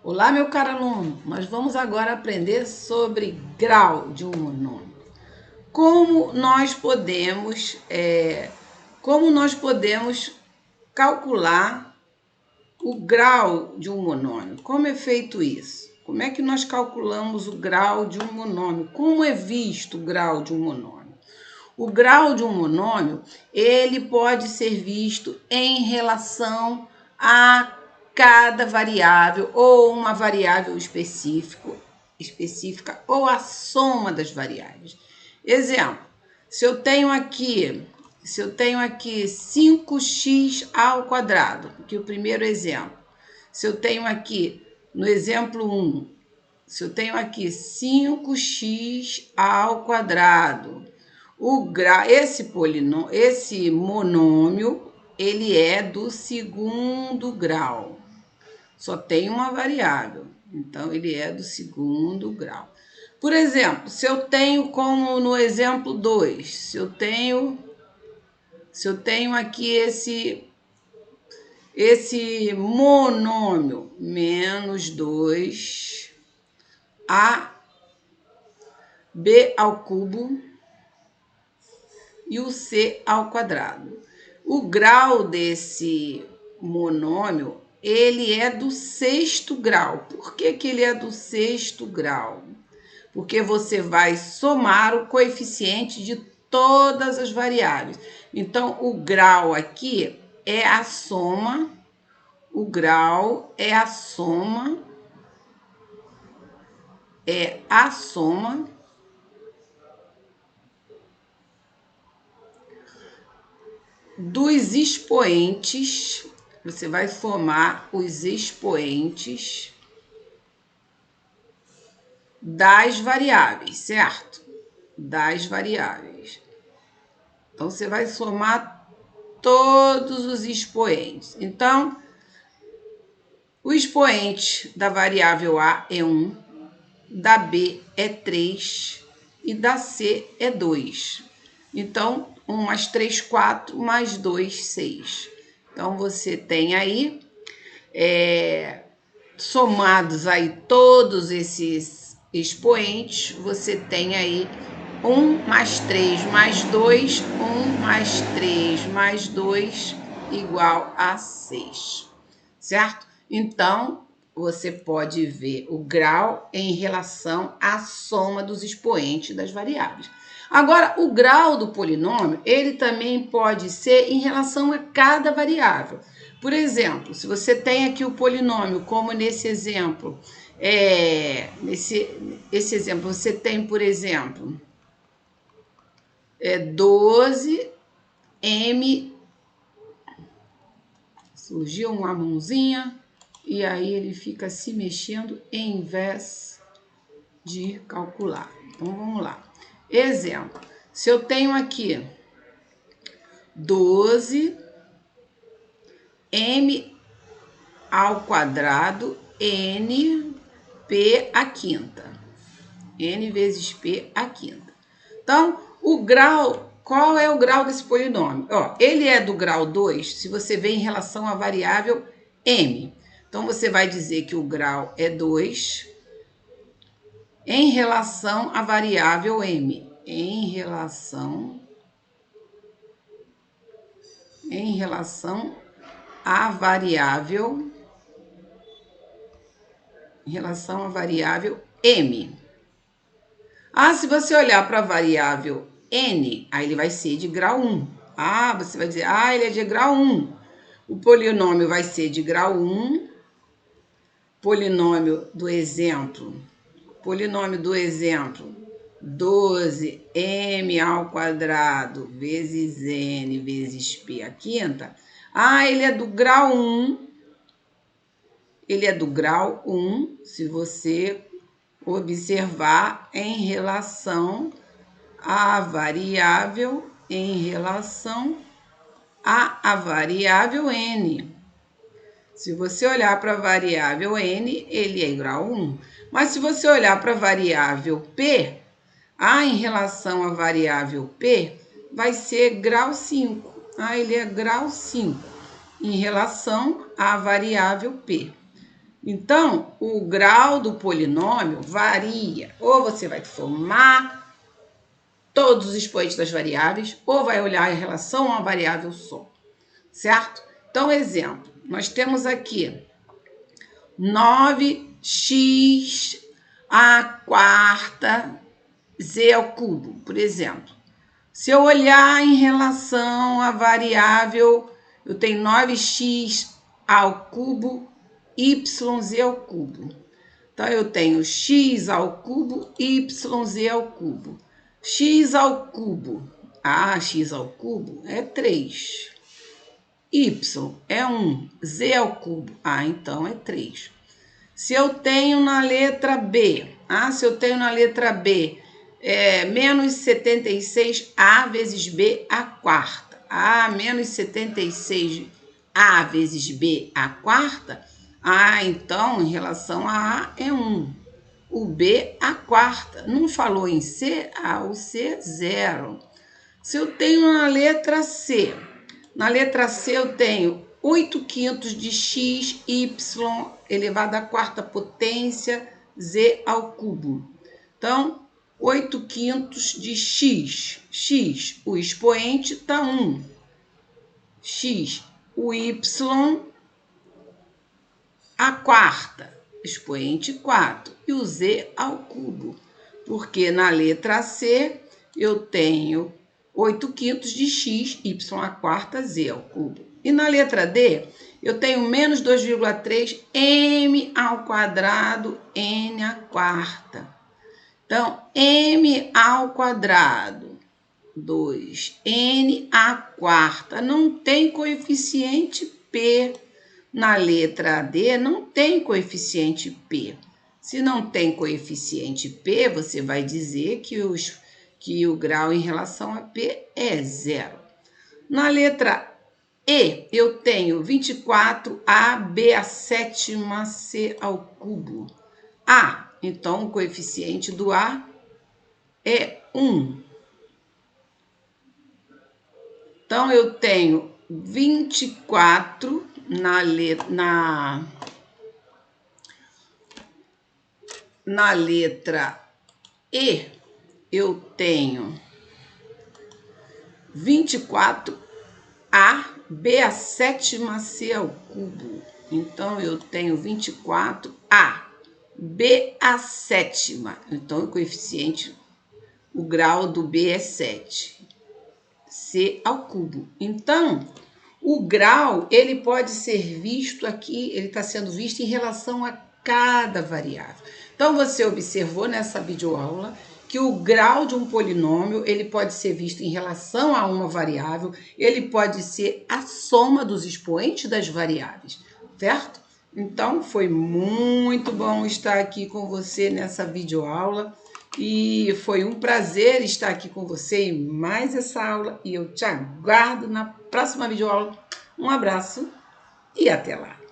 Olá, meu caro aluno, nós vamos agora aprender sobre grau de um monômio. Como nós podemos calcular o grau de um monômio? Como é feito isso? Como é que nós calculamos o grau de um monômio? Como é visto o grau de um monômio? O grau de um monômio, ele pode ser visto em relação a cada variável ou uma variável específica ou a soma das variáveis. Exemplo, se eu tenho aqui 5x ao quadrado, que é o primeiro exemplo. Se eu tenho aqui, no exemplo 1, se eu tenho aqui 5x ao quadrado, esse monômio, ele é do segundo grau. Só tem uma variável, então ele é do segundo grau. Por exemplo, se eu tenho como no exemplo 2, se eu tenho aqui esse monômio menos 2 ab ao cubo e o c ao quadrado. O grau desse monômio, ele é do sexto grau. Por que ele é do sexto grau? Porque você vai somar o coeficiente de todas as variáveis. Então, o grau aqui é a soma, dos expoentes. Você vai formar os expoentes das variáveis, certo? Das variáveis. Então, você vai somar todos os expoentes. Então, o expoente da variável A é 1, da B é 3 e da C é 2. Então, 1 mais 3, 4, mais 2, 6. Então, você tem aí, somados aí todos esses expoentes, você tem aí 1 mais 3 mais 2, 1 mais 3 mais 2 igual a 6, certo? Então, você pode ver o grau em relação à soma dos expoentes das variáveis. Agora, o grau do polinômio, ele também pode ser em relação a cada variável. Por exemplo, se você tem aqui o polinômio, como nesse exemplo, esse exemplo, você tem, por exemplo, 12m, surgiu uma mãozinha, e aí ele fica se mexendo em vez de calcular. Então, vamos lá. Exemplo, se eu tenho aqui 12m ao quadrado n p à quinta. N vezes p à quinta. Então, o grau, qual é o grau desse polinômio? Ó, ele é do grau 2 se você vê em relação à variável m. Então, você vai dizer que o grau é 2 em relação à variável m. Em relação à variável m. Ah, se você olhar para a variável n, aí ele vai ser de grau 1. Ah, você vai dizer, ele é de grau 1. O polinômio vai ser de grau 1. Polinômio do exemplo, 12m ao quadrado vezes n vezes p à quinta. Ah, ele é do grau 1. Ele é do grau 1, se você observar em relação à variável, a variável n. Se você olhar para a variável n, ele é grau 1. Mas se você olhar para a variável p, em relação à variável p, vai ser grau 5. Ele é grau 5 em relação à variável p. Então, o grau do polinômio varia. Ou você vai formar todos os expoentes das variáveis, ou vai olhar em relação a uma variável só, certo? Então, exemplo, nós temos aqui 9x à quarta z ao cubo, por exemplo. Se eu olhar em relação à variável, eu tenho 9x ao cubo, yz ao cubo. Então, eu tenho x ao cubo, yz ao cubo. X ao cubo, x ao cubo é 3. Y é 1, z ao cubo, então é 3. Se eu tenho na letra B, menos 76A vezes B à quarta. Menos 76A vezes B à quarta, então em relação a A é 1. O B à quarta. Não falou em C? O C é 0. Se eu tenho na letra C, eu tenho 8/5 de x, y elevado à quarta potência, z ao cubo. Então, 8/5 de x. X, o expoente está 1. X, o y, a quarta, expoente 4. E o z ao cubo. Porque na letra C eu tenho 8/5 de x, y à quarta, z ao cubo. E na letra D, eu tenho menos 2,3 m ao quadrado, n à quarta. Então, m ao quadrado, 2n à quarta. Não tem coeficiente P. Na letra D, não tem coeficiente P. Se não tem coeficiente P, você vai dizer que o grau em relação a P é 0. Na letra E, eu tenho 24AB à sétima C ao cubo. Então o coeficiente do A é 1. Então, eu tenho 24 na letra E, eu tenho 24A, B à sétima C ao cubo. Então, eu tenho 24A, B à sétima. Então, o coeficiente, o grau do B é 7. C ao cubo. Então, o grau, ele pode ser visto aqui, ele está sendo visto em relação a cada variável. Então, você observou nessa videoaula que o grau de um polinômio, ele pode ser visto em relação a uma variável, ele pode ser a soma dos expoentes das variáveis, certo? Então, foi muito bom estar aqui com você nessa videoaula. E foi um prazer estar aqui com você em mais essa aula. E eu te aguardo na próxima videoaula. Um abraço e até lá!